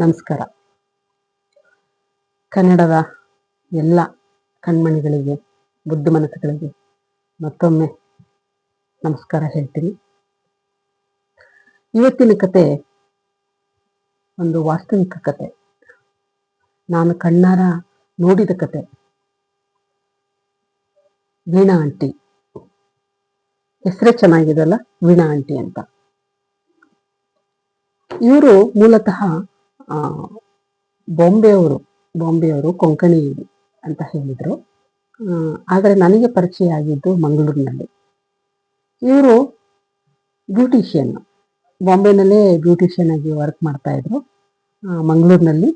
ನಮಸ್ಕಾರ. ಕನ್ನಡದ ಎಲ್ಲ ಕಣ್ಮಣಿಗಳಿಗೆ, ಬುದ್ಧಿ ಮನಸ್ಸುಗಳಿಗೆ ಮತ್ತೊಮ್ಮೆ ನಮಸ್ಕಾರ ಹೇಳ್ತೀನಿ. ಇವತ್ತಿನ ಕತೆ ಒಂದು ವಾಸ್ತವಿಕ ಕತೆ, ನಾನು ಕಣ್ಣಾರ ನೋಡಿದ ಕತೆ. ವೀಣಾ ಆಂಟಿ ಹೆಸರೇ ಚೆನ್ನಾಗಿದಲ್ಲ, ವೀಣಾ ಆಂಟಿ ಅಂತ. ಇವರು ಮೂಲತಃ ಬಾಂಬೆಯವರು ಕೊಂಕಣಿ ಅಂತ ಹೇಳಿದ್ರು. ಆದರೆ ನನಗೆ ಪರಿಚಯ ಆಗಿದ್ದು ಮಂಗಳೂರಿನಲ್ಲಿ. ಇವರು ಬ್ಯೂಟಿಷಿಯನ್, ಬಾಂಬೆನಲ್ಲೇ ಬ್ಯೂಟಿಷಿಯನ್ ಆಗಿ ವರ್ಕ್ ಮಾಡ್ತಾ ಇದ್ರು. ಮಂಗಳೂರಿನಲ್ಲಿ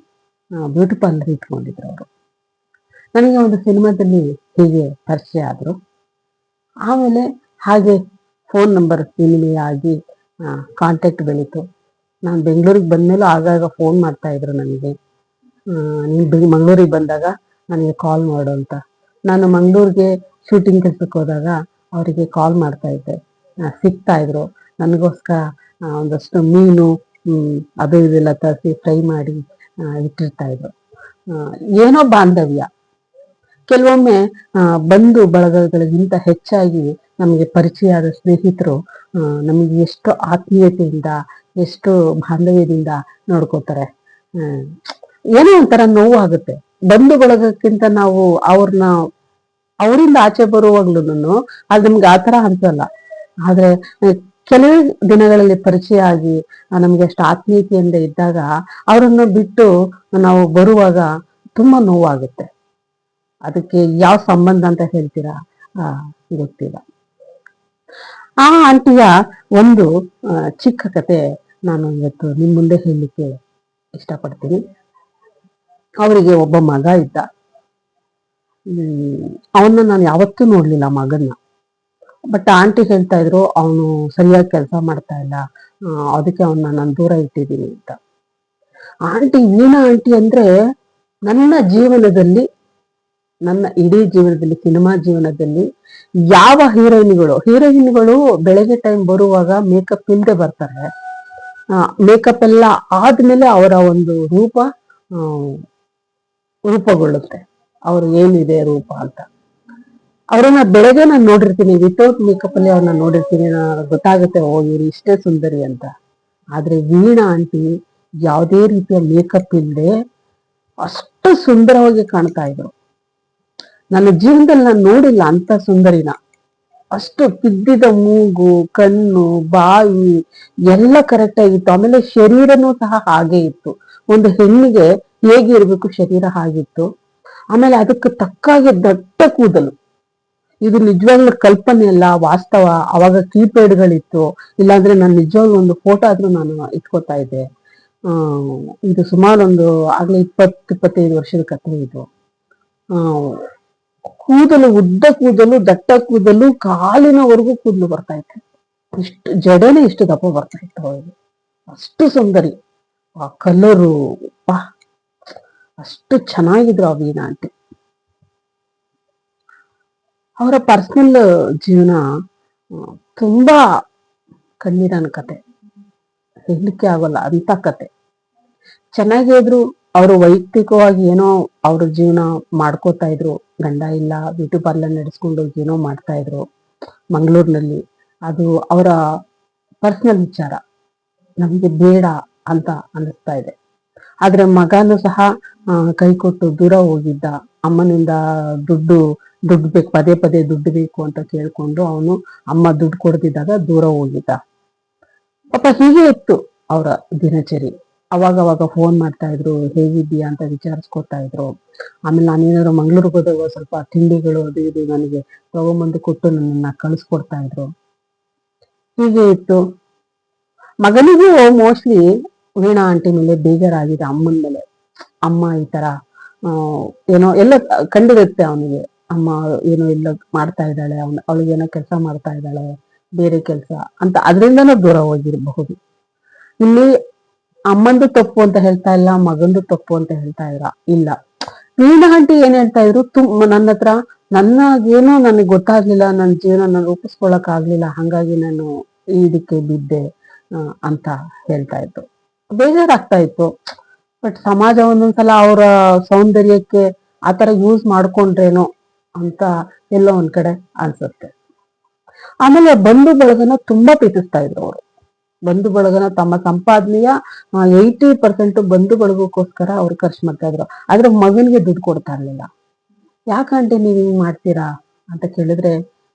ಬ್ಯೂಟಿ ಪಾರ್ಲರ್ ಇಟ್ಕೊಂಡಿದ್ರು ಅವರು. ನನಗೆ ಒಂದು ಸಿನಿಮಾದಲ್ಲಿ ಹೀಗೆ ಪರಿಚಯ ಆದರು. ಆಮೇಲೆ ಹಾಗೆ ಫೋನ್ ನಂಬರ್ ವಿನಿಮಯ ಆಗಿ ಕಾಂಟ್ಯಾಕ್ಟ್ ಬೆಳೀತು. ನಾನು ಬೆಂಗಳೂರಿಗೆ ಬಂದಮೇಲೂ ಆಗಾಗ ಫೋನ್ ಮಾಡ್ತಾ ಇದ್ರು ನನಗೆ, ನೀನು ಮಂಗಳೂರಿಗೆ ಬಂದಾಗ ನನಗೆ ಕಾಲ್ ಮಾಡು ಅಂತ. ನಾನು ಮಂಗಳೂರಿಗೆ ಶೂಟಿಂಗ್ ಕೆಲಸಕ್ಕೆ ಹೋದಾಗ ಅವರಿಗೆ ಕಾಲ್ ಮಾಡ್ತಾ ಇದ್ದೆ, ಸಿಗ್ತಾ ಇದ್ರು. ನನಗೋಸ್ಕರ ಒಂದಷ್ಟು ಮೀನು ಅದು ಇದೆಲ್ಲ ತರಿಸಿ ಫ್ರೈ ಮಾಡಿ ಇಟ್ಟಿರ್ತಾ ಇದ್ರು. ಏನೋ ಬಾಂಧವ್ಯ. ಕೆಲವೊಮ್ಮೆ ಬಂಧು ಬಳಗಗಳಿಗಿಂತ ಹೆಚ್ಚಾಗಿ ನಮಗೆ ಪರಿಚಯ ಆದ ಸ್ನೇಹಿತರು ನಮಗೆ ಎಷ್ಟು ಆತ್ಮೀಯತೆಯಿಂದ, ಎಷ್ಟು ಬಾಂಧವ್ಯದಿಂದ ನೋಡ್ಕೋತಾರೆ. ಏನೋ ಒಂಥರ ನೋವು ಆಗುತ್ತೆ. ಬಂಧು ಬಳಗಕ್ಕಿಂತ ನಾವು ಅವರಿಂದ ಆಚೆ ಬರುವಾಗ್ಲೂ ಅದು ನಮ್ಗೆ ಆತರ ಅನ್ಸಲ್ಲ. ಆದ್ರೆ ಕೆಲವೇ ದಿನಗಳಲ್ಲಿ ಪರಿಚಯ ಆಗಿ ನಮ್ಗೆ ಅಷ್ಟು ಆತ್ಮೀಯತೆಯಿಂದ ಇದ್ದಾಗ ಅವರನ್ನು ಬಿಟ್ಟು ನಾವು ಬರುವಾಗ ತುಂಬಾ ನೋವಾಗುತ್ತೆ. ಅದಕ್ಕೆ ಯಾವ ಸಂಬಂಧ ಅಂತ ಹೇಳ್ತೀರಾ ಗೊತ್ತಿಲ್ಲ. ಆ ಆಂಟಿಯ ಒಂದು ಚಿಕ್ಕ ಕತೆ ನಾನು ಇವತ್ತು ನಿಮ್ ಮುಂದೆ ಹೇಳಲಿಕ್ಕೆ ಇಷ್ಟಪಡ್ತೀನಿ. ಅವರಿಗೆ ಒಬ್ಬ ಮಗ ಇದ್ದ. ಅವನ್ನ ನಾನು ಯಾವತ್ತೂ ನೋಡ್ಲಿಲ್ಲ ಮಗನ್ನ. ಬಟ್ ಆಂಟಿ ಹೇಳ್ತಾ ಇದ್ರು ಅವನು ಸರಿಯಾಗಿ ಕೆಲಸ ಮಾಡ್ತಾ ಇಲ್ಲ, ಅದಕ್ಕೆ ಅವನ್ನ ನಾನು ದೂರ ಇಟ್ಟಿದ್ದೀನಿ ಅಂತ. ವೀಣಾ ಆಂಟಿ ಅಂದ್ರೆ ನನ್ನ ಇಡೀ ಜೀವನದಲ್ಲಿ, ಸಿನಿಮಾ ಜೀವನದಲ್ಲಿ ಯಾವ ಹೀರೋಯಿನ್ಗಳು ಬೆಳಗ್ಗೆ ಟೈಮ್ ಬರುವಾಗ ಮೇಕಪ್ ಇಲ್ಲದೆ ಬರ್ತಾರೆ. ಮೇಕಪ್ ಎಲ್ಲ ಆದ್ಮೇಲೆ ಅವರ ಒಂದು ರೂಪಗೊಳ್ಳುತ್ತೆ. ಅವ್ರು ಏನಿದೆ ರೂಪ ಅಂತ. ಅವ್ರನ್ನ ಬೆಳಗ್ಗೆ ನಾನು ನೋಡಿರ್ತೀನಿ, ವಿತೌಟ್ ಮೇಕಪ್ ಅಲ್ಲಿ ಅವ್ರನ್ನ ನೋಡಿರ್ತೀನಿ, ಗೊತ್ತಾಗುತ್ತೆ ಓ ಇವ್ರು ಇಷ್ಟೇ ಸುಂದರಿ ಅಂತ. ಆದ್ರೆ ವೀಣಾ ಆಂಟಿ ಯಾವುದೇ ರೀತಿಯ ಮೇಕಪ್ ಇಲ್ಲದೆ ಅಷ್ಟು ಸುಂದರವಾಗಿ ಕಾಣ್ತಾ ಇದ್ರು. ನನ್ನ ಜೀವನದಲ್ಲಿ ನಾನು ನೋಡಿಲ್ಲ ಅಂತ ಸುಂದರಿನ. ಅಷ್ಟು ತಿದ್ದಿದ ಮೂಗು, ಕಣ್ಣು, ಬಾಯಿ ಎಲ್ಲ ಕರೆಕ್ಟ್ ಆಗಿತ್ತು. ಆಮೇಲೆ ಶರೀರನೂ ಸಹ ಹಾಗೆ ಇತ್ತು. ಒಂದು ಹೆಣ್ಣಿಗೆ ಹೇಗೆ ಇರ್ಬೇಕು ಶರೀರ ಹಾಗಿತ್ತು. ಆಮೇಲೆ ಅದಕ್ಕೆ ತಕ್ಕಾಗೆ ದಟ್ಟ ಕೂದಲು. ಇದು ನಿಜವಾಗ್ಲೂ ಕಲ್ಪನೆ ಅಲ್ಲ, ವಾಸ್ತವ. ಅವಾಗ ಕೀಪ್ಯಾಡ್ಗಳಿತ್ತು. ಇಲ್ಲಾಂದ್ರೆ ನಾನು ನಿಜವಾಗ್ಲೂ ಒಂದು ಫೋಟೋ ಆದ್ರೂ ನಾನು ಇಟ್ಕೋತಾ ಇದ್ದೆ. ಇದು ಸುಮಾರೊಂದು ಆಗ್ಲೇ 20-25 ವರ್ಷದ ಕಥೆ ಇದು. ಕೂದಲು, ಉದ್ದ ಕೂದಲು, ದಟ್ಟ ಕೂದಲು, ಕಾಲಿನವರೆಗೂ ಕೂದಲು ಬರ್ತಾ ಇತ್ತು. ಇಷ್ಟು ಜಡನೆ ಇಷ್ಟು ದಪ್ಪ ಬರ್ತಾ ಇತ್ತು ಅವರಿಗೆ. ಅಷ್ಟು ಸುಂದರಿ. ಆ ಕಲರು ಅಷ್ಟು ಚೆನ್ನಾಗಿದ್ರು ಆ ವೀಣಾ ಆಂಟಿ. ಅವರ ಪರ್ಸನಲ್ ಜೀವನ ತುಂಬಾ ಕಣ್ಣೀರನ ಕತೆ, ಹೇಳಲಿಕ್ಕೆ ಆಗೋಲ್ಲ ಅಂತ ಕತೆ. ಚೆನ್ನಾಗೇ ಇದ್ರು. ಅವರು ವೈಯಕ್ತಿಕವಾಗಿ ಏನೋ ಅವ್ರ ಜೀವನ ಮಾಡ್ಕೋತಾ ಇದ್ರು. ಗಂಡ ಇಲ್ಲ, ಬ್ಯೂಟಿ ಪಾರ್ಲರ್ ನಡೆಸ್ಕೊಂಡು ಏನೋ ಮಾಡ್ತಾ ಇದ್ರು ಮಂಗಳೂರಿನಲ್ಲಿ. ಅದು ಅವರ ಪರ್ಸನಲ್ ವಿಚಾರ, ನಮ್ಗೆ ಬೇಡ ಅಂತ ಅನ್ನಿಸ್ತಾ ಇದೆ. ಆದ್ರೆ ಮಗನೂ ಸಹ ಕೈ ಕೊಟ್ಟು ದೂರ ಹೋಗಿದ್ದ. ಅಮ್ಮನಿಂದ ದುಡ್ಡು ಬೇಕು, ಪದೇ ಪದೇ ದುಡ್ಡು ಬೇಕು ಅಂತ ಕೇಳ್ಕೊಂಡು ಅವನು ಅಮ್ಮ ದುಡ್ಡು ಕೊಡ್ತಿದ್ದಾಗ ದೂರ ಹೋಗಿದ್ದ. ಪಾಪ ಹೀಗೆ ಇತ್ತು ಅವರ ದಿನಚರಿ. ಅವಾಗ ಫೋನ್ ಮಾಡ್ತಾ ಇದ್ರು, ಹೇಗಿದ್ದೀಯಾ ಅಂತ ವಿಚಾರಿಸ್ಕೊತಾ ಇದ್ರು. ಆಮೇಲೆ ನಾನೇನಾದ್ರು ಮಂಗ್ಳೂರಿಗೆ ಹೋದಾಗ ಸ್ವಲ್ಪ ತಿಂಡಿಗಳು ಅದು ಇದು ನನಗೆ ತಗೊಂಬಂದು ಕೊಟ್ಟು ನನ್ನ ಕಳಿಸ್ಕೊಡ್ತಾ ಇದ್ರು. ಹೀಗೆ ಇತ್ತು. ಮಗನಿಗೂ ಮೋಸ್ಟ್ಲಿ ವೀಣಾ ಆಂಟಿ ಮೇಲೆ ಬೇಜಾರಾಗಿದೆ, ಅಮ್ಮನ ಮೇಲೆ. ಅಮ್ಮ ಈ ತರ ಏನೋ ಎಲ್ಲ ಕಂಡಿರುತ್ತೆ ಅವನಿಗೆ. ಅಮ್ಮ ಏನೋ ಎಲ್ಲ ಮಾಡ್ತಾ ಇದ್ದಾಳೆ, ಅವಳಿಗೇನೋ ಕೆಲಸ ಮಾಡ್ತಾ ಇದ್ದಾಳೆ, ಬೇರೆ ಕೆಲಸ ಅಂತ, ಅದರಿಂದನೂ ದೂರ ಹೋಗಿರಬಹುದು. ಇಲ್ಲಿ ಅಮ್ಮಂದು ತಪ್ಪು ಅಂತ ಹೇಳ್ತಾ ಇಲ್ಲ, ಮಗಂದು ತಪ್ಪು ಅಂತ ಹೇಳ್ತಾ ಇಲ್ಲ. ವೀಣಾ ಆಂಟಿ ಏನ್ ಹೇಳ್ತಾ ಇದ್ರು, ನನ್ನ ಹತ್ರ ಏನೋ ನನಗೆ ಗೊತ್ತಾಗ್ಲಿಲ್ಲ, ನನ್ನ ಜೀವನ ನಾನು ರೂಪಿಸ್ಕೊಳಕ್ ಆಗ್ಲಿಲ್ಲ, ಹಂಗಾಗಿ ನಾನು ಇದಕ್ಕೆ ಬಿದ್ದೆ ಅಂತ ಹೇಳ್ತಾ ಇತ್ತು. ಬೇಜಾರಾಗ್ತಾ ಇತ್ತು. ಬಟ್ ಸಮಾಜ ಒಂದೊಂದ್ಸಲ ಅವರ ಸೌಂದರ್ಯಕ್ಕೆ ಆತರ ಯೂಸ್ ಮಾಡ್ಕೊಂಡ್ರೇನೋ ಅಂತ ಎಲ್ಲೋ ಒಂದ್ ಕಡೆ ಅನ್ಸುತ್ತೆ. ಆಮೇಲೆ ಬಂಧು ಬಳಗನ ತುಂಬಾ ಪ್ರೀತಿಸ್ತಾ ಇದ್ರು ಅವರು. ಬಂಧು ಬಳಗನ ತಮ್ಮ ಸಂಪಾದನೆಯ 80% ಬಂಧು ಬಳಗಕ್ಕೋಸ್ಕರ ಅವ್ರು ಖರ್ಚು ಮಾಡ್ತಾ ಇದ್ರು. ಆದ್ರೆ ಮಗನಿಗೆ ದುಡ್ಡು ಕೊಡ್ತಾ ಇರ್ಲಿಲ್ಲ. ಯಾಕಂటే ನೀವ್ ಹಿಂಗ್ ಮಾಡ್ತೀರಾ ಅಂತ ಕೇಳಿದ್ರೆ,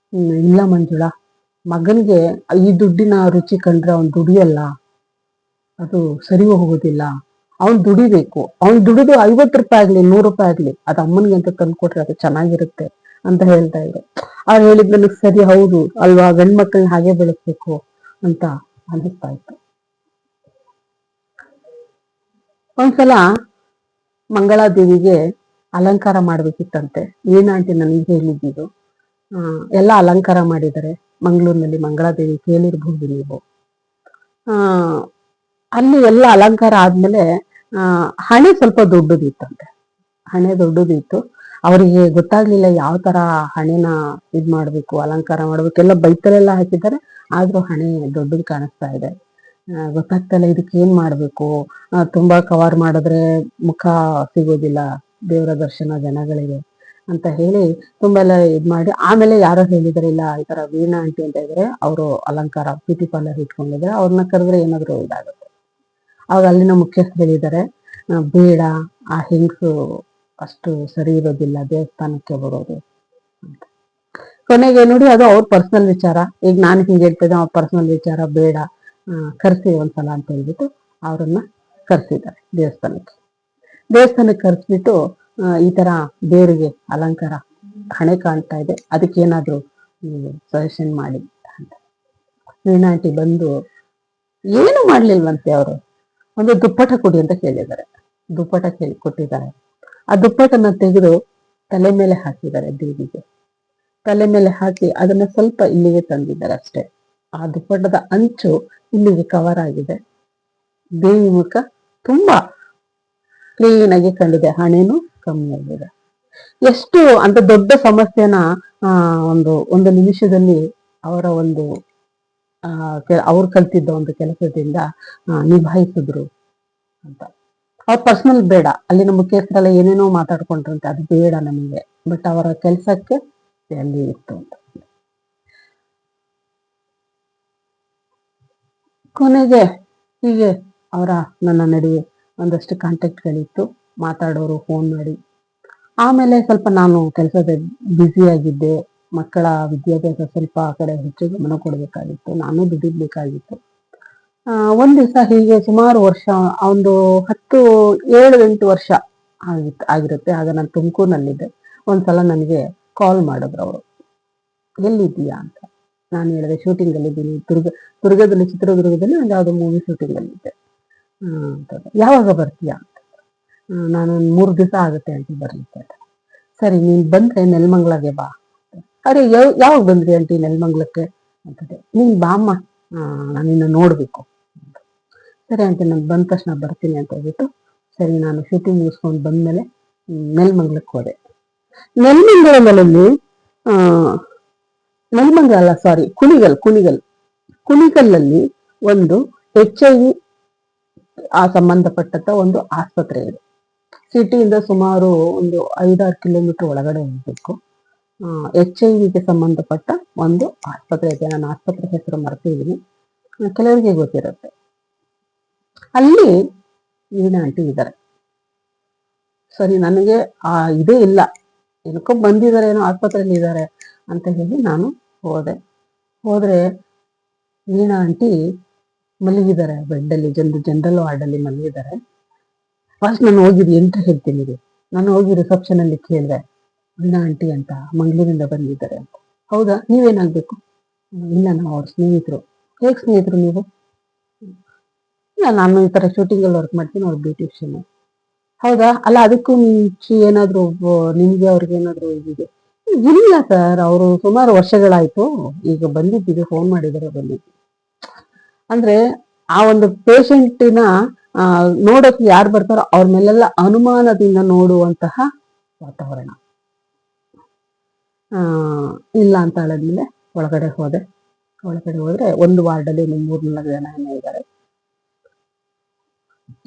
ಇಲ್ಲ ಮಂಜುಳಾ, ಮಗನ್ಗೆ ಈ ದುಡ್ಡಿನ ರುಚಿ ಕಂಡ್ರೆ ಅವ್ನ್ ದುಡಿಯಲ್ಲ, ಅದು ಸರಿ ಹೋಗೋದಿಲ್ಲ, ಅವ್ನ್ ದುಡಿಬೇಕು, ಅವ್ನ್ ದುಡಿದು 50 ರೂಪಾಯಿ ಆಗ್ಲಿ 100 ರೂಪಾಯಿ ಆಗ್ಲಿ ಅದು ಅಮ್ಮನ್ಗೆ ಅಂತ ತಂದ್ಕೊಟ್ರೆ ಅದು ಚೆನ್ನಾಗಿರುತ್ತೆ ಅಂತ ಹೇಳ್ತಾ ಇದ್ರು. ಅವ್ರು ಹೇಳಿದ್ ನನಗ್ ಸರಿ, ಹೌದು ಅಲ್ವಾ, ಗಂಡ್ ಮಕ್ಳನ್ನ ಹಾಗೆ ಬೆಳೆಸ್ಬೇಕು ಅಂತ ಅನಿಸ್ತಾ ಇತ್ತು. ಒಂದ್ಸಲ ಮಂಗಳಾದೇವಿಗೆ ಅಲಂಕಾರ ಮಾಡ್ಬೇಕಿತ್ತಂತೆ. ಏನಾಂಟಿ ನನಗೆ ಹೇಳಿದ್ದು, ಎಲ್ಲ ಅಲಂಕಾರ ಮಾಡಿದ್ದಾರೆ ಮಂಗಳೂರಿನಲ್ಲಿ, ಮಂಗಳಾದೇವಿ ಕೇಳಿರ್ಬಹುದು ನೀವು. ಅಲ್ಲಿ ಎಲ್ಲ ಅಲಂಕಾರ ಆದ್ಮೇಲೆ ಹಣೆ ಸ್ವಲ್ಪ ದೊಡ್ಡದಿತ್ತಂತೆ. ಹಣೆ ದೊಡ್ಡದಿತ್ತು. ಅವರಿಗೆ ಗೊತ್ತಾಗ್ಲಿಲ್ಲ ಯಾವ ತರ ಹಣೆನ ಇದ್ ಮಾಡ್ಬೇಕು, ಅಲಂಕಾರ ಮಾಡ್ಬೇಕು. ಎಲ್ಲ ಬೈತಲೆಲ್ಲ ಹಾಕಿದ್ದಾರೆ, ಆದ್ರೂ ಹಣೆ ದೊಡ್ಡದು ಕಾಣಿಸ್ತಾ ಇದೆ. ಗೊತ್ತಾಗ್ತಲ್ಲ ಇದಕ್ಕೆ ಏನ್ ಮಾಡ್ಬೇಕು, ತುಂಬಾ ಕವರ್ ಮಾಡಿದ್ರೆ ಮುಖ ಸಿಗೋದಿಲ್ಲ ದೇವರ ದರ್ಶನ ಜನಗಳಿಗೆ ಅಂತ ಹೇಳಿ ತುಂಬಾ ಎಲ್ಲ ಇದ್ ಮಾಡಿ, ಆಮೇಲೆ ಯಾರೋ ಹೇಳಿದಾರೆ, ಇಲ್ಲ ಈ ತರ ವೀಣಾ ಆಂಟಿ ಅಂತ ಇದ್ರೆ ಅವರು ಅಲಂಕಾರ ಬ್ಯೂಟಿ ಪಾರ್ಲರ್ ಇಟ್ಕೊಂಡಿದ್ರೆ ಅವ್ರನ್ನ ಕರೆದ್ರೆ ಏನಾದ್ರು ಇದಾಗುತ್ತೆ. ಅವಾಗ ಅಲ್ಲಿನ ಮುಖ್ಯಸ್ಥರು ಹೇಳಿದ್ದಾರೆ, ಬೇಡ, ಆ ಹೆಂಗಸು ಅಷ್ಟು ಸರಿ ಇರೋದಿಲ್ಲ ದೇವಸ್ಥಾನಕ್ಕೆ ಬರೋದು ಅಂತ. ಕೊನೆಗೆ ನೋಡಿ, ಅದು ಅವ್ರ ಪರ್ಸನಲ್ ವಿಚಾರ. ಈಗ ನಾನು ಹಿಂಗೆ ಹೇಳ್ತಿದ್ದೆ, ಅವ್ರ ಪರ್ಸನಲ್ ವಿಚಾರ, ಬೇಡ ಕರ್ಸಿ ಒಂದ್ಸಲ ಅಂತ ಹೇಳ್ಬಿಟ್ಟು ಅವ್ರನ್ನ ಕರ್ಸಿದ್ದಾರೆ ದೇವಸ್ಥಾನಕ್ಕೆ ಕರ್ಸ್ಬಿಟ್ಟು, ಈ ತರ ದೇವರಿಗೆ ಅಲಂಕಾರ ಹಣೆ ಕಾಣ್ತಾ ಇದೆ, ಅದಕ್ಕೇನಾದ್ರು ಸಜೆಷನ್ ಮಾಡಿ ಅಂತ. ವೀಣಾ ಆಂಟಿ ಬಂದು ಏನು ಮಾಡ್ಲಿಲ್ವಂತೆ, ಅವರು ಒಂದು ದುಪ್ಪಟ ಕೊಡಿ ಅಂತ ಕೇಳಿದ್ದಾರೆ. ದುಪ್ಪಟ ಕೊಟ್ಟಿದ್ದಾರೆ. ಆ ದುಪ್ಪಟನ್ನ ತೆಗೆದು ತಲೆ ಮೇಲೆ ಹಾಕಿದ್ದಾರೆ ದೇವಿಗೆ. ತಲೆ ಮೇಲೆ ಹಾಕಿ ಅದನ್ನ ಸ್ವಲ್ಪ ಇಲ್ಲಿಗೆ ತಂದಿದ್ದಾರೆ ಅಷ್ಟೇ. ಆ ದುಪ್ಪಟದ ಅಂಚು ಇಲ್ಲಿಗೆ ಕವರ್ ಆಗಿದೆ. ದೇವಿ ಮುಖ ತುಂಬಾ ಕ್ಲೀನ್ ಆಗಿ ಕಂಡಿದೆ, ಹಣೆನೂ ಕಮ್ಮಿ ಆಗಿದೆ. ಎಷ್ಟು ಅಂತ ದೊಡ್ಡ ಸಮಸ್ಯೆನ ಒಂದು ನಿಮಿಷದಲ್ಲಿ ಅವರ ಒಂದು ಅವ್ರು ಕಲ್ತಿದ್ದ ಒಂದು ಕೆಲಸದಿಂದ ನಿಭಾಯಿಸಿದ್ರು ಅಂತ. ಅವ್ರ ಪರ್ಸನಲ್ ಬೇಡ, ಅಲ್ಲಿನ ಮುಖ್ಯಸ್ಥರೆಲ್ಲ ಏನೇನೋ ಮಾತಾಡ್ಕೊಂಡ್ರಂತೆ, ಅದು ಬೇಡ ನಮಗೆ, ಬಟ್ ಅವರ ಕೆಲಸಕ್ಕೆ ವ್ಯಾಲ್ಯೂ ಇತ್ತು ಅಂತ. ಕೊನೆಗೆ ಹೀಗೆ ಅವರ ನನ್ನ ನಡುವೆ ಒಂದಷ್ಟು ಕಾಂಟ್ಯಾಕ್ಟ್ಗಳಿತ್ತು, ಮಾತಾಡೋರು ಫೋನ್ ಮಾಡಿ. ಆಮೇಲೆ ಸ್ವಲ್ಪ ನಾನು ಕೆಲಸದ ಬ್ಯುಸಿ ಆಗಿದ್ದೆ, ಮಕ್ಕಳ ವಿದ್ಯಾಭ್ಯಾಸ ಸ್ವಲ್ಪ ಆ ಕಡೆ ಹೆಚ್ಚು ಗಮನ ಕೊಡಬೇಕಾಗಿತ್ತು, ನಾನು ದುಡಿಬೇಕಾಗಿತ್ತು. ಒಂದ್ ದಿವಸ ಹೀಗೆ ಸುಮಾರು ವರ್ಷ, ಒಂದು 7-8 ವರ್ಷ ಆಗಿರುತ್ತೆ. ಆಗ ನಾನು ತುಮಕೂರಿನಲ್ಲಿದ್ದೆ. ಒಂದ್ಸಲ ನನಗೆ ಕಾಲ್ ಮಾಡಿದ್ರು ಅವರು, ಎಲ್ಲಿದ್ದೀಯಾ ಅಂತ. ನಾನು ಹೇಳಿದೆ, ಶೂಟಿಂಗ್ ಅಲ್ಲಿ ಇದ್ದೀನಿ, ಚಿತ್ರದುರ್ಗದಲ್ಲಿ ಒಂದು ಯಾವ್ದೋ ಮೂವಿ ಶೂಟಿಂಗ್ ಅಲ್ಲಿ ಇದ್ದೆ. ಯಾವಾಗ ಬರ್ತೀಯಾ ಅಂತ. ನಾನು 3 ದಿವಸ ಆಗುತ್ತೆ ಅಂತ ಬರ್ಲಿಕ್ಕೆ. ಸರಿ, ನೀನ್ ಬಂದ್ರೆ ನೆಲಮಂಗ್ಲಗೆ ಬಾ. ಅರೆ, ಯಾವಾಗ ಬಂದ್ರಿ ಆಂಟಿ ನೆಲಮಂಗ್ಲಕ್ಕೆ ಅಂತಂದೆ. ನೀನ್ ಬಾಮ್ಮ, ನಾನಿನ್ನ ನೋಡ್ಬೇಕು. ಸರಿ ಆಂಟಿ, ನಾನು ಬಂದ ತಕ್ಷಣ ಬರ್ತೀನಿ ಅಂತ ಹೇಳ್ಬಿಟ್ಟು, ಸರಿ ನಾನು ಶೂಟಿಂಗ್ ಮುಗಿಸ್ಕೊಂಡು ಬಂದ್ಮೇಲೆ ನೆಲಮಂಗ್ಲಕ್ಕೆ ಹೋದೆ. ನೆಲಮಂಗಲದಲ್ಲಿ ನೆಲಮಂಗಲ ಅಲ್ಲ, ಸಾರಿ, ಕುಣಿಗಲ್ಲಲ್ಲಿ ಒಂದು HIV ಸಂಬಂಧಪಟ್ಟಂತ ಒಂದು ಆಸ್ಪತ್ರೆ ಇದೆ. ಸಿಟಿಯಿಂದ ಸುಮಾರು ಒಂದು 5-6 ಕಿಲೋಮೀಟರ್ ಒಳಗಡೆ ಹೋಗ್ಬೇಕು. HIV ಸಂಬಂಧಪಟ್ಟ ಒಂದು ಆಸ್ಪತ್ರೆ ಇದೆ. ನಾನು ಆಸ್ಪತ್ರೆ ಹೆಸರು ಮರ್ತಿದ್ದೀನಿ, ಕೆಲವರಿಗೆ ಗೊತ್ತಿರುತ್ತೆ. ಅಲ್ಲಿ ವೀಣಾ ಆಂಟಿ ಇದ್ದಾರೆ. ಸರಿ, ನನಗೆ ಇದೇ ಇಲ್ಲ, ಏನಕ್ಕೋ ಬಂದಿದ್ದಾರೆ, ಏನೋ ಆಸ್ಪತ್ರೆಯಲ್ಲಿ ಇದ್ದಾರೆ ಅಂತ ಹೇಳಿ ನಾನು ಹೋದ್ರೆ ವೀಣಾ ಆಂಟಿ ಮಲಗಿದ್ದಾರೆ ಬೆಡ್ಡಲ್ಲಿ, ಜನರಲ್ ವಾರ್ಡಲ್ಲಿ ಮಲಗಿದ್ದಾರೆ. ಫಸ್ಟ್ ನಾನು ಹೋಗಿದ್ದು ಎಂತ ಹೇಳ್ತೀನಿ, ನಾನು ಹೋಗಿ ರಿಸೆಪ್ಷನ್ ಅಲ್ಲಿ ಕೇಳಿದೆ, ವೀಣಾ ಆಂಟಿ ಅಂತ ಮಂಗಳೂರಿಂದ ಬಂದಿದ್ದಾರೆ ಅಂತ. ಹೌದಾ, ನೀವೇನಾಗ್ಬೇಕು? ಇಲ್ಲ, ನಾವು ಅವ್ರ ಸ್ನೇಹಿತರು. ಹೇಗ್ ಸ್ನೇಹಿತರು ನೀವು? ಇಲ್ಲ, ನಾನು ಈ ತರ ಶೂಟಿಂಗ್ ಅಲ್ಲಿ ವರ್ಕ್ ಮಾಡ್ತೀನಿ, ಅವ್ರ ಬ್ಯೂಟಿಷಿಯನ್. ಹೌದಾ, ಅಲ್ಲ ಅದಕ್ಕೂ ಮುಂಚೆ ಏನಾದ್ರು ನಿಮ್ಗೆ ಅವ್ರಿಗೆ ಏನಾದ್ರು ಇದಿದೆ? ಇಲ್ಲ ಸರ್, ಅವರು ಸುಮಾರು ವರ್ಷಗಳಾಯ್ತು, ಈಗ ಬಂದಿದ್ದೀವಿ, ಫೋನ್ ಮಾಡಿದರೆ ಬಂದಿದ್ದೀವಿ. ಅಂದ್ರೆ ಆ ಒಂದು ಪೇಷಂಟಿನ ನೋಡೋಕೆ ಯಾರು ಬರ್ತಾರೋ ಅವ್ರ ಮೇಲೆಲ್ಲ ಅನುಮಾನದಿಂದ ನೋಡುವಂತಹ ವಾತಾವರಣ. ಇಲ್ಲ ಅಂತ ಹೇಳಿದ್ಮೇಲೆ ಒಳಗಡೆ ಹೋದ್ರೆ ಒಂದು ವಾರ್ಡಲ್ಲಿ 3-4 ಜನ ಇದ್ದಾರೆ.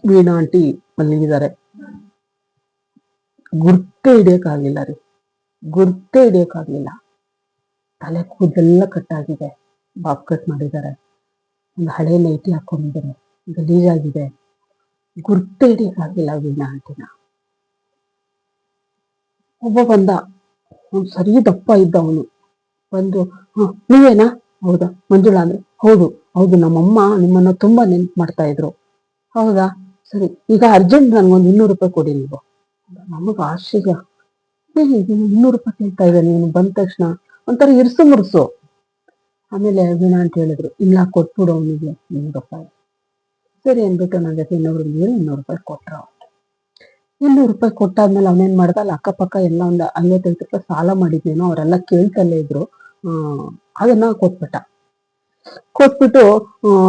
ವೀಣಾ ಆಂಟಿ ಮಲಗಿದ್ದಾರೆ. ಗುರ್ತೇ ಹಿಡಿಯಕ್ಕಾಗ್ಲಿಲ್ಲ ರೀ, ಗುರ್ತೇ ಹಿಡಿಯಕ್ಕಾಗ್ಲಿಲ್ಲ. ತಲೆ ಕೂದಲೆಲ್ಲ ಕಟ್ಟಾಗಿದೆ, ಬಾಬ್ ಕಟ್ ಮಾಡಿದ್ದಾರೆ, ಒಂದು ಹಳೆ ನೈಟಿ ಹಾಕೊಂಡಿದ್ದಾರೆ, ಗಲೀಜಾಗಿದೆ. ಗುರ್ತೇ ಹಿಡಿಯಕ್ಕಾಗ್ಲಿಲ್ಲ ವೀಣಾ ಆಂಟಿನ. ಒಬ್ಬ ಬಂದ, ಅವ್ನು ಸರಿ ದಪ್ಪ ಇದ್ದ ಅವನು. ಬಂದು, ನೀವೇನಾ? ಹೌದಾ ಮಂಜುಳಾ ಅಂದ್ರೆ, ಹೌದು ಹೌದು, ನಮ್ಮಮ್ಮ ನಿಮ್ಮನ್ನ ತುಂಬಾ ನೆನ್ಪು ಮಾಡ್ತಾ ಇದ್ರು. ಹೌದಾ, ಸರಿ, ಈಗ ಅರ್ಜೆಂಟ್ ನನ್ಗೊಂದು 200 ರೂಪಾಯಿ ಕೊಡಿ ನೀವು. ನಮಗ ಆಶ್ಚರ್ಯ, 200 ರೂಪಾಯಿ ಕೇಳ್ತಾ ಇದ್ದ ನೀನು ಬಂದ ತಕ್ಷಣ, ಒಂಥರ ಇರ್ಸು ಮುರ್ಸು. ಆಮೇಲೆ ವೀಣಾ ಅಂತ ಹೇಳಿದ್ರು, ಇಲ್ಲ ಕೊಟ್ಬಿಡು ಅವನಿಗೆ 200 ರೂಪಾಯಿ. ಸರಿ ಅಂದ್ಬಿಟ್ಟು ನನ್ನ ಜೊತೆ 200 ರೂಪಾಯಿ ಕೊಟ್ರ. 200 ರೂಪಾಯಿ ಕೊಟ್ಟಾದ್ಮೇಲೆ ಅವನೇನ್ ಮಾಡ್ದ, ಅಲ್ಲಿ ಅಕ್ಕಪಕ್ಕ ಎಲ್ಲ ಒಂದು 50 ರೂಪಾಯಿ ಸಾಲ ಮಾಡಿದ್ನೇನೋ, ಅವರೆಲ್ಲ ಕೇಳ್ತಲ್ಲೇ ಇದ್ರು. ಅದನ್ನ ಕೊಟ್ಬಿಟ್ಟ. ಕೊಟ್ಬಿಟ್ಟು,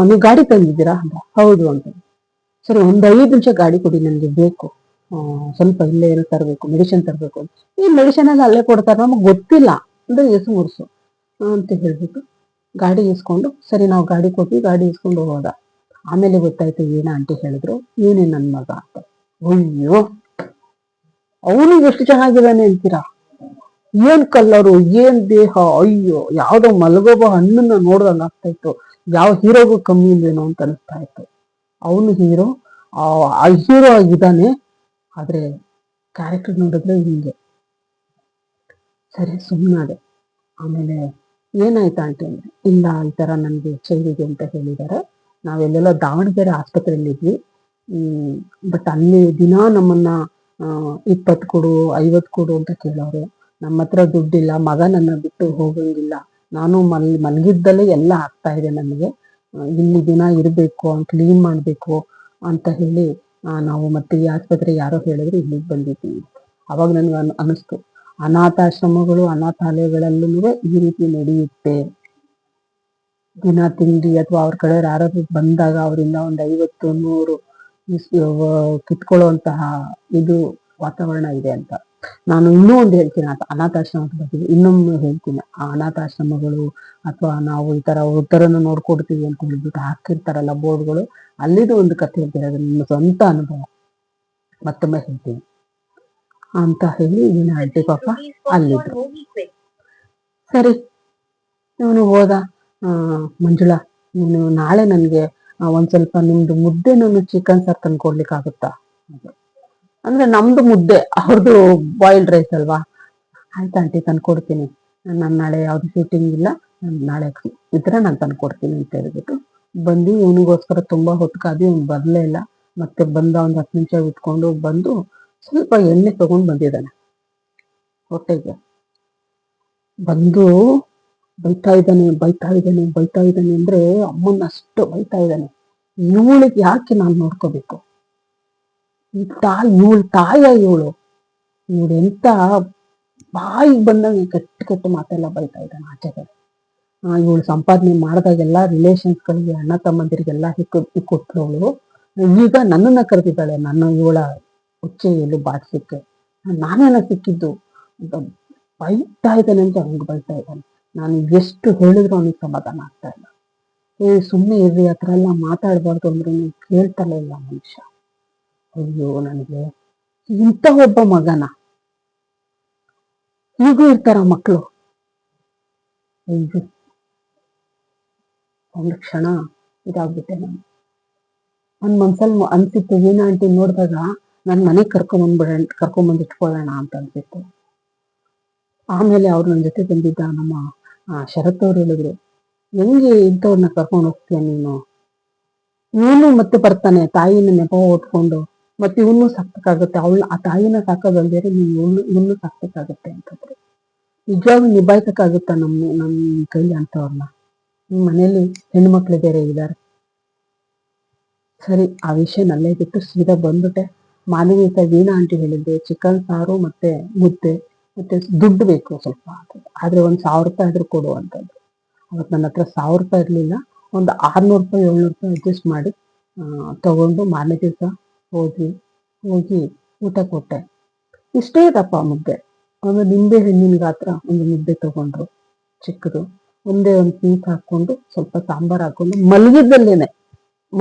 ನೀವು ಗಾಡಿ ತಂದಿದ್ದೀರಾ ಅಂತ. ಹೌದು ಅಂತ. ಸರಿ, ಒಂದು 5 ನಿಮಿಷ ಗಾಡಿ ಕೊಡಿ, ನನಗೆ ಬೇಕು, ಸ್ವಲ್ಪ ಇಲ್ಲೇ ಏನೋ ತರಬೇಕು, ಮೆಡಿಸಿನ್ ತರಬೇಕು. ಈ ಮೆಡಿಸಿನ್ ಎಲ್ಲ ಅಲ್ಲೇ ಕೊಡ್ತಾರೆ, ನಮಗೆ ಗೊತ್ತಿಲ್ಲ ಅಂದ್ರೆ ಎಸು ಮುರ್ಸು ಅಂತ ಹೇಳ್ಬಿಟ್ಟು ಗಾಡಿ ಇಸ್ಕೊಂಡು, ಸರಿ ನಾವು ಗಾಡಿ ಕೊಟ್ಟು ಗಾಡಿ ಇಸ್ಕೊಂಡು ಹೋದ. ಆಮೇಲೆ ಗೊತ್ತಾಯ್ತು, ವೀಣಾ ಆಂಟಿ ಹೇಳಿದ್ರು, ಇವನೇ ನನ್ನ ಮಗ ಅಂತ. ಅಯ್ಯೋ, ಅವನಿಗೆ ಎಷ್ಟು ಚೆನ್ನಾಗಿದ್ದಾನೆ ಅಂತೀರಾ? ಏನ್ ಕಲ್ಲರು, ಏನ್ ದೇಹ, ಅಯ್ಯೋ, ಯಾವ್ದೋ ಮಲಗೋಬ ಹಣ್ಣನ್ನ ನೋಡ್ದಂಗ ಆಗ್ತಾ ಇತ್ತು. ಯಾವ ಹೀರೋಗೂ ಕಮ್ಮಿ ಇಲ್ವೇನೋ ಅಂತ ಅನಿಸ್ತಾ ಇತ್ತು. ಅವನು ಹೀರೋ, ಆ ಹೀರೋ ಆಗಿದ್ದಾನೆ, ಆದ್ರೆ ಕ್ಯಾರೆಕ್ಟರ್ ನೋಡಿದ್ರೆ ಹಿಂಗೆ. ಸರಿ, ಸುಮ್ಮನಾದೆ. ಆಮೇಲೆ ಏನಾಯ್ತಾ ಆಂಟಿ ಅಂದ್ರೆ, ಇಲ್ಲ ಈ ತರ ನನ್ಗೆ ಚೈಲಿದೆ ಅಂತ ಹೇಳಿದ್ದಾರೆ. ನಾವೆಲ್ಲೆಲ್ಲ ದಾವಣಗೆರೆ ಆಸ್ಪತ್ರೆಯಲ್ಲಿ ಇದ್ವಿ, ಬಟ್ ಅಲ್ಲಿ ದಿನಾ ನಮ್ಮನ್ನ 20 ಕೊಡು 50 ಕೊಡು ಅಂತ ಕೇಳೋರು. ನಮ್ಮ ಹತ್ರ ದುಡ್ಡಿಲ್ಲ, ಮಗ ನನ್ನ ಬಿಟ್ಟು ಹೋಗಂಗಿಲ್ಲ, ನಾನು ಮಲಗಿದ್ದಲ್ಲೇ ಎಲ್ಲ ಆಗ್ತಾ ಇದೆ ನನಗೆ, ಇಲ್ಲಿ ದಿನ ಇರಬೇಕು, ಕ್ಲೀನ್ ಮಾಡಬೇಕು ಅಂತ ಹೇಳಿ ನಾವು ಮತ್ತೆ ಈ ಆಸ್ಪತ್ರೆ ಯಾರೋ ಹೇಳಿದ್ರು ಇಲ್ಲಿಗೆ ಬಂದಿದ್ದೀವಿ. ಅವಾಗ ನನ್ಗೆ ಅನಿಸ್ತು, ಅನಾಥಾಶ್ರಮಗಳು ಅನಾಥಾಲಯಗಳಲ್ಲೂ ಈ ರೀತಿ ನಡೆಯುತ್ತೆ. ದಿನ ತಿಂಡಿ ಅಥವಾ ಅವ್ರ ಕಡೆ ಯಾರಾದ್ರೂ ಬಂದಾಗ ಅವರಿಂದ ಒಂದು 50 100 ಕಿತ್ಕೊಳ್ಳುವಂತಹ ಇದು ವಾತಾವರಣ ಇದೆ ಅಂತ. ನಾನು ಇನ್ನೂ ಒಂದು ಹೇಳ್ತೀನಿ, ಅನಾಥಾಶ್ರಮದ ಬಗ್ಗೆ ಇನ್ನೊಮ್ಮೆ ಹೇಳ್ತೀನಿ. ಆ ಅನಾಥಾಶ್ರಮಗಳು ಅಥವಾ ನಾವು ಈ ತರ ಉತ್ತರನ್ನು ನೋಡ್ಕೊಡ್ತೀವಿ ಅಂತ ಹೇಳ್ಬಿಟ್ಟು ಹಾಕಿರ್ತಾರಲ್ಲ ಬೋರ್ಡ್ಗಳು, ಅಲ್ಲಿದು ಒಂದು ಕಥೆ ಹೇಳ್ತೀನಿ, ಅದು ನಿಮ್ಮ ಸ್ವಂತ ಅನುಭವ, ಮತ್ತೊಮ್ಮೆ ಹೇಳ್ತೀನಿ ಅಂತ ಹೇಳಿ ವೀಣಾ ಆಂಟಿ ಪಾಪ ಅಲ್ಲಿದ್ರು. ಸರಿ, ಇವನು ಹೋದ. ಮಂಜುಳಾ, ನೀನು ನಾಳೆ ನನಗೆ ಒಂದ್ ಸ್ವಲ್ಪ ನಿಮ್ದು ಮುದ್ದೆ ನಾನು ಚಿಕನ್ ಸಾರ್ ತಂದು ಕೊಡ್ಲಿಕ್ಕೆ ಆಗುತ್ತಾ ಅಂದ್ರೆ, ನಮ್ದು ಮುದ್ದೆ, ಅವ್ರದ್ದು ಬಾಯ್ಲ್ಡ್ ರೈಸ್ ಅಲ್ವಾ. ಆಯ್ತು ಆಂಟಿ, ತಂದು ಕೊಡ್ತೀನಿ, ನಾನು ನಾಳೆ ಯಾವ್ದು ಶೂಟಿಂಗ್ ಇಲ್ಲ, ನಾಳೆ ಇದ್ರೆ ನಾನು ತಂದು ಕೊಡ್ತೀನಿ ಅಂತ ಹೇಳ್ಬಿಟ್ಟು ಬಂದು, ಇವನಿಗೋಸ್ಕರ ತುಂಬಾ ಹೊತ್ತು ಕಾದು ಇವ್ನು ಬರ್ಲೇ ಇಲ್ಲ. ಮತ್ತೆ ಬಂದ ಒಂದು 10 ನಿಮಿಷ ಇಟ್ಕೊಂಡು ಬಂದು ಸ್ವಲ್ಪ ಎಣ್ಣೆ ತಗೊಂಡು ಬಂದಿದ್ದಾನೆ ಹೊಟ್ಟೆಗೆ. ಬಂದು ಬೈತಾ ಇದ್ದಾನೆ ಅಂದ್ರೆ, ಅಮ್ಮನ್ನ ಅಷ್ಟು ಬೈತಾ ಇದ್ದಾನೆ. ಇವಳಿಗೆ ಯಾಕೆ ನಾನು ನೋಡ್ಕೋಬೇಕು, ಇವಳು ತಾಯ, ಇವಳು ಎಂತ ಬಾಯಿಗೆ ಬಂದಾಗ ಕೆಟ್ಟ ಮಾತೆಲ್ಲ ಬೈತಾ ಇದ್ದಾನೆ ಆಚೆಗೆ. ಇವಳು ಸಂಪಾದನೆ ಮಾಡಿದಾಗೆಲ್ಲ ರಿಲೇಷನ್ಸ್ಗಳಿಗೆ, ಅಣ್ಣ ತಮ್ಮಂದಿರಿಗೆಲ್ಲ ಕೊಟ್ಟವಳು, ಈಗ ನನ್ನನ್ನ ಕರೆದಿದ್ದಾಳೆ, ಇವಳ ಉಚ್ಚೆಯಲ್ಲಿ ಬಾಡ್ಸಿಕ್ಕೆ ನಾನೇನ ಸಿಕ್ಕಿದ್ದು ಅಂತ ಬೈತಾ ಇದ್ದಾನೆ ಅಂತ ಹಂಗೆ ಬೈತಾ ಇದ್ದಾನೆ. ನಾನು ಎಷ್ಟು ಹೇಳಿದ್ರು ಅವನಿಗೆ ಸಮಾಧಾನ ಆಗ್ತಾ ಇಲ್ಲ. ಸುಮ್ಮನೆ ಇರ್ರಿ, ಆ ಥರ ಎಲ್ಲ ಮಾತಾಡ್ಬಾರ್ದು ಅಂದ್ರೆ ಕೇಳ್ತಾನೆ ಇಲ್ಲ ಮನುಷ್ಯ. ಅಯ್ಯೋ, ನನಗೆ ಇಂಥ ಒಬ್ಬ ಮಗನ, ಈಗೂ ಇರ್ತಾರ ಮಕ್ಕಳು. ಒಂದು ಕ್ಷಣ ಇದಾಗ್ಬಿಟ್ಟೆ ನಾನು. ನನ್ ಮನ್ಸಲ್ಲಿ ಅನ್ಸಿತ್ತು, ವೀಣಾ ಆಂಟಿ ನೋಡಿದಾಗ ನನ್ ಮನೆಗೆ ಕರ್ಕೊಂಬಂದ್ ಇಟ್ಕೊಳ್ಳೋಣ ಅಂತ ಅನ್ಸಿತ್ತು. ಆಮೇಲೆ ಅವ್ರು ನನ್ನ ಜೊತೆ ಬಂದಿದ್ದ ನಮ್ಮ ಶರತ್ ಅವ್ರು ಹೇಳಿದ್ರು, ಹೆಂಗೆ ಇಂಥವ್ರನ್ನ ಕರ್ಕೊಂಡು ಹೋಗ್ತೀಯ ನೀನು, ಇವನು ಮತ್ತೆ ಬರ್ತಾನೆ ತಾಯಿನ ನೆಪ ಓದ್ಕೊಂಡು, ಮತ್ತೆ ಇವನು ಸಾಕ್ಬೇಕಾಗುತ್ತೆ, ಆ ತಾಯಿನ ಸಾಕೋದಲ್ದೇರೆ ನೀನು ಇವನು ಸಾಕ್ಬೇಕಾಗುತ್ತೆ ಅಂತಂದ್ರೆ, ನಿಜವಾಗ್ಲೂ ನಿಭಾಯಿಸಕ್ಕಾಗುತ್ತ ನಮ್ಮ ಕೈಲಿ ಅಂತವ್ರನ್ನ? ಮನೇಲಿ ಹೆಣ್ಮಕ್ಳು ಬೇರೆ ಇದ್ದಾರೆ. ಸರಿ, ಆ ವಿಷಯ ನಲ್ಲೇ ಬಿಟ್ಟು ಸೀದಾ ಬಂದ್ಬಿಟ್ಟೆ. ಮಾನವೀಯತೆ ವೀಣಾ ಆಂಟಿ ಹೇಳಿದ್ದೆ, ಚಿಕನ್ ಸಾರು ಮತ್ತೆ ಮುದ್ದೆ ಮತ್ತೆ ದುಡ್ಡು ಬೇಕು ಸ್ವಲ್ಪ, ಆದ್ರೆ 1000 ರೂಪಾಯಿ ಆದ್ರೂ ಕೊಡು ಅಂತಂದು. ಅವತ್ತು ನನ್ನ ಹತ್ರ 1000 ರೂಪಾಯಿ ಇರ್ಲಿಲ್ಲ, ಒಂದು 600 ರೂಪಾಯಿ 700 ರೂಪಾಯಿ ಅಡ್ಜಸ್ಟ್ ಮಾಡಿ ತಗೊಂಡು ಮಾರನೇ ದಿವಸ ಹೋಗಿ ಊಟ ಕೊಟ್ಟೆ. ಇಷ್ಟೇ ದಪ್ಪ ಮುದ್ದೆ, ಆಮೇಲೆ ನಿಂಬೆ ಹಣ್ಣಿನ ಗಾತ್ರ ಒಂದು ಮುದ್ದೆ ತಗೊಂಡ್ರು ಚಿಕ್ಕದು, ಒಂದೇ ಒಂದು ಪೀಸ್ ಹಾಕೊಂಡು ಸ್ವಲ್ಪ ಸಾಂಬಾರ್ ಹಾಕೊಂಡು ಮಲಗಿದ್ದಲ್ಲೇನೆ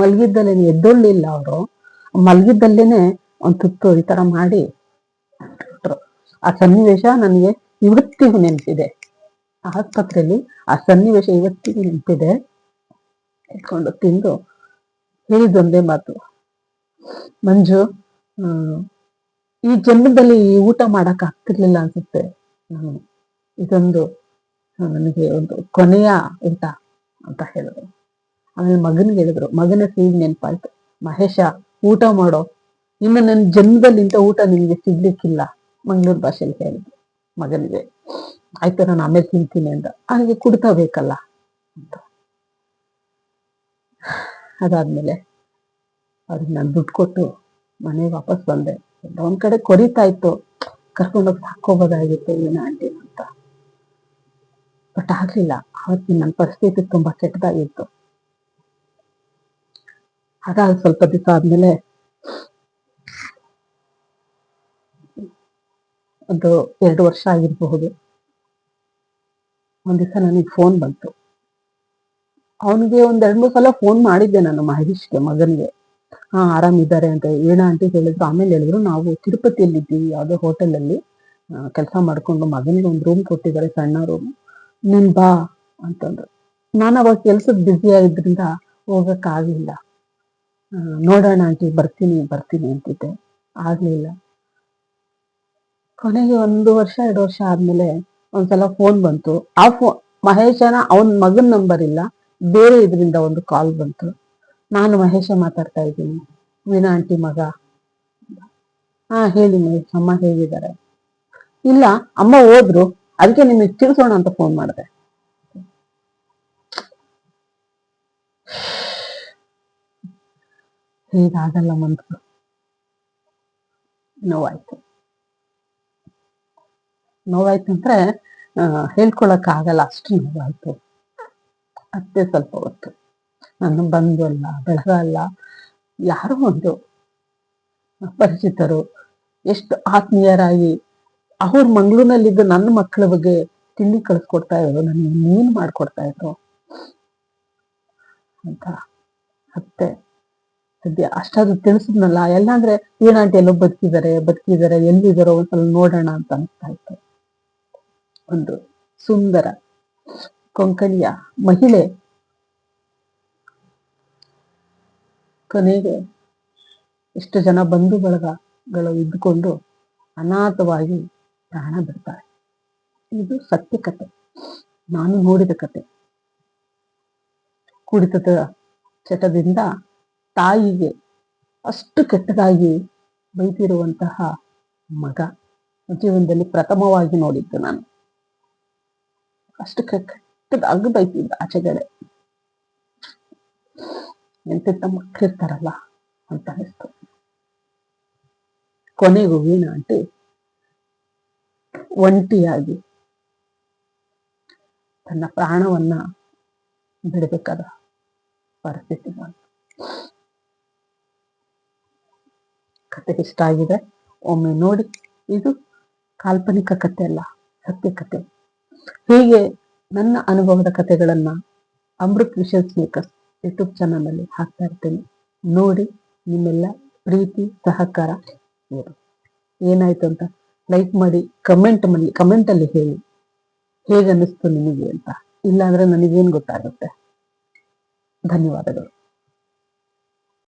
ಎದ್ದೊಳ್ಳಿಲ್ಲ ಅವರು. ಮಲಗಿದ್ದಲ್ಲೇನೆ ಒಂದು ತುತ್ತು ಈ ತರ ಮಾಡಿ ಕೊಟ್ರು. ಆ ಸನ್ನಿವೇಶ ನನಗೆ ಇವತ್ತಿಗೂ ನೆನಪಿದೆ. ಆಸ್ಪತ್ರೆಯಲ್ಲಿ ಆ ಸನ್ನಿವೇಶ ಇವತ್ತಿಗೂ ನೆನಪಿದೆ. ಇಟ್ಕೊಂಡು ತಿಂದು ಹೇಳಿದೊಂದೇ ಮಾತು, ಮಂಜು, ಈ ಜನ್ಮದಲ್ಲಿ ಈ ಊಟ ಮಾಡಕ್ ಆಗ್ತಿರ್ಲಿಲ್ಲ ಅನ್ಸುತ್ತೆ. ಇದೊಂದು ನನಗೆ ಒಂದು ಕೊನೆಯ ಊಟ ಅಂತ ಹೇಳಿದ್ರು. ಆಮೇಲೆ ಮಗನಿಗೆ ಹೇಳಿದ್ರು, ಮಗನ ಸಿಹಿ ನೆನಪಾಯ್ತು, ಮಹೇಶ ಊಟ ಮಾಡೋ, ಇನ್ನು ನನ್ನ ಜನ್ಮದಲ್ಲಿ ಇಂಥ ಊಟ ನಿನ್ಗೆ ಸಿಗ್ಲಿಕ್ಕಿಲ್ಲ, ಮಂಗಳೂರು ಭಾಷೆಯಲ್ಲಿ ಹೇಳಿದ್ರು ಮಗನಿಗೆ. ಆಯ್ತು ನಾನು ಆಮೇಲೆ ತಿಂತೀನಿ ಅಂತ. ಅವನಿಗೆ ಕುಡ್ತಾ ಬೇಕಲ್ಲ ಅಂತ. ಅದಾದ್ಮೇಲೆ ಅವ್ರಿಗೆ ನಾನು ದುಡ್ಡು ಕೊಟ್ಟು ಮನೆಗೆ ವಾಪಸ್ ಬಂದೆ. ಒಂದ್ ಕಡೆ ಕೊರಿತಾ ಇತ್ತು, ಕರ್ಕೊಂಡೋಗಿ ಸಾಕೋಬೋದಾಗಿತ್ತು ಏನ ಆಂಟಿ ಅಂತ, ಬಟ್ ಆಗ್ಲಿಲ್ಲ. ಅವತ್ತಿನ ನನ್ನ ಪರಿಸ್ಥಿತಿ ತುಂಬಾ ಕೆಟ್ಟದಾಗಿತ್ತು. ಅದಾದ ಸ್ವಲ್ಪ ದಿವಸ ಆದ್ಮೇಲೆ ಒಂದು 2 ವರ್ಷ ಆಗಿರಬಹುದು, ಒಂದ್ ದಿವಸ ನನಗೆ ಫೋನ್ ಬಂತು. ಅವನಿಗೆ ಒಂದ್ 2-3 ಸಲ ಫೋನ್ ಮಾಡಿದ್ದೆ ನಾನು ಮಹೇಶ್ಗೆ, ಮಗನ್ಗೆ. ಆರಾಮಿದ್ದಾರೆ ಅಂತ ಏನ ಆಂಟಿ ಹೇಳಿದ್ರು. ಆಮೇಲೆ ಹೇಳಿದ್ರು, ನಾವು ತಿರುಪತಿಯಲ್ಲಿ ಇದ್ದೀವಿ, ಯಾವ್ದೋ ಹೋಟೆಲ್ ಅಲ್ಲಿ ಕೆಲಸ ಮಾಡ್ಕೊಂಡು ಮಗನಿಗೆ ಒಂದು ರೂಮ್ ಕೊಟ್ಟಿದ್ದಾರೆ, ಸಣ್ಣ ರೂಮ್, ನೀನ್ ಬಾ ಅಂತಂದ್ರು. ನಾನು ಅವಾಗ ಕೆಲ್ಸದ ಬ್ಯುಸಿ ಆಗಿದ್ರಿಂದ ಹೋಗಕ್ ಆಗ್ಲಿಲ್ಲ. ನೋಡೋಣ ಆಂಟಿ, ಬರ್ತೀನಿ ಅಂತಿದ್ದೆ, ಆಗ್ಲಿಲ್ಲ. ಕೊನೆಗೆ 1 ವರ್ಷ 2 ವರ್ಷ ಆದ್ಮೇಲೆ ಒಂದ್ಸಲ ಫೋನ್ ಬಂತು. ಆ ಮಹೇಶನ ಅವನ್ ಮಗನ್ ನಂಬರ್ ಇಲ್ಲ, ಬೇರೆ ಇದರಿಂದ ಒಂದು ಕಾಲ್ ಬಂತು. ನಾನು ಮಹೇಶ ಮಾತಾಡ್ತಾ ಇದ್ದೀನಿ, ವೀಣಾ ಆಂಟಿ ಮಗ. ಹೇಳಿ ಮಹೇಶ್, ಅಮ್ಮ ಹೇಗಿದ್ದಾರೆ? ಇಲ್ಲ, ಅಮ್ಮ ಹೋದ್ರು, ಅದಕ್ಕೆ ನಿಮಗೆ ತಿಳಿಸೋಣ ಅಂತ ಫೋನ್ ಮಾಡಿದೆ. ಹೀಗಾಗಲ್ಲ ಮನ್ಸು, ನೋವಾಯ್ತು ಅಂದ್ರೆ ಹೇಳ್ಕೊಳಕ್ ಆಗಲ್ಲ, ಅಷ್ಟು ನೋವಾಯ್ತು. ಅಷ್ಟೇ ಸ್ವಲ್ಪ ಹೊತ್ತು ನಾನು ಬಂದಲ್ಲ ಬೆಳಗಲ್ಲ, ಯಾರೋ ಒಂದು ಪರಿಚಿತರು ಎಷ್ಟು ಆತ್ಮೀಯರಾಗಿ ಅವ್ರ ಮಂಗಳೂರಿನಲ್ಲಿದ್ದು ನನ್ನ ಮಕ್ಕಳ ಬಗ್ಗೆ ತಿಂಡಿ ಕಳಿಸ್ಕೊಡ್ತಾ ಇದ್ರು, ನನಗೆ ಮೀನು ಮಾಡ್ಕೊಡ್ತಾ ಇದ್ರು ಅಂತ. ಮತ್ತೆ ಸದ್ಯ ಅಷ್ಟಾದ್ರೂ ತಿಳಿಸಿದ್ನಲ್ಲ, ಎಲ್ಲಾಂದ್ರೆ ಏನಾಂಟಿ ಎಲ್ಲೋ ಬದುಕಿದ್ದಾರೆ, ಎಲ್ಲಿದ್ದಾರೋ ಒಂದ್ಸಲ ನೋಡೋಣ ಅಂತ ಅನಿಸ್ತಾ ಇತ್ತು. ಒಂದು ಸುಂದರ ಕೊಂಕಣಿಯ ಮಹಿಳೆ ಕೊನೆಗೆ ಎಷ್ಟು ಜನ ಬಂಧು ಬಳಗಗಳು ಇದ್ದುಕೊಂಡು ಅನಾಥವಾಗಿ ಪ್ರಾಣ ಬಿಡ್ತಾರೆ. ಇದು ಸತ್ಯ ಕಥೆ, ನಾನು ನೋಡಿದ ಕತೆ. ಕುಡಿತದ ಚಟದಿಂದ ತಾಯಿಗೆ ಅಷ್ಟು ಕೆಟ್ಟದಾಗಿ ಬೈತಿರುವಂತಹ ಮಗ ಜೀವನದಲ್ಲಿ ಪ್ರಥಮವಾಗಿ ನೋಡಿದ್ದು ನಾನು. ಅಷ್ಟು ಕೆಟ್ಟದಾಗಿ ಬೈತಿದ್ದ ಆಚೆಗಡೆ. ಎಂತೆಂತ ಮಕ್ಕಳಿರ್ತಾರಲ್ಲ ಅಂತ ಅನಿಸ್ತು. ಕೊನೆಗೂ ವೀಣಾ ಆಂಟಿ ಒಂಟಿಯಾಗಿ ತನ್ನ ಪ್ರಾಣವನ್ನ ಬಿಡಬೇಕಾದ ಪರಿಸ್ಥಿತಿ ಬಂತು. ಕತೆ ಇಷ್ಟ ಆಗಿದೆ, ಒಮ್ಮೆ ನೋಡಿ. ಇದು ಕಾಲ್ಪನಿಕ ಕತೆ ಅಲ್ಲ, ಸತ್ಯ ಕತೆ. ಹೀಗೆ ನನ್ನ ಅನುಭವದ ಕಥೆಗಳನ್ನ Amrit wishes makers YouTube channel ಅಲ್ಲಿ ಹಾಕ್ತಾ ಇರ್ತೇನೆ. ನೋಡಿ, ನಿಮ್ಮೆಲ್ಲ ಪ್ರೀತಿ ಸಹಕಾರ ಏನಾಯ್ತು ಅಂತ ಲೈಕ್ ಮಾಡಿ, ಕಮೆಂಟ್ ಅಲ್ಲಿ ಹೇಳಿ ಹೇಗನ್ನಿಸ್ತು ನಿಮಗೆ ಅಂತ. ಇಲ್ಲಾಂದ್ರೆ ನನಗೇನ್ ಗೊತ್ತಾಗುತ್ತೆ. ಧನ್ಯವಾದಗಳು.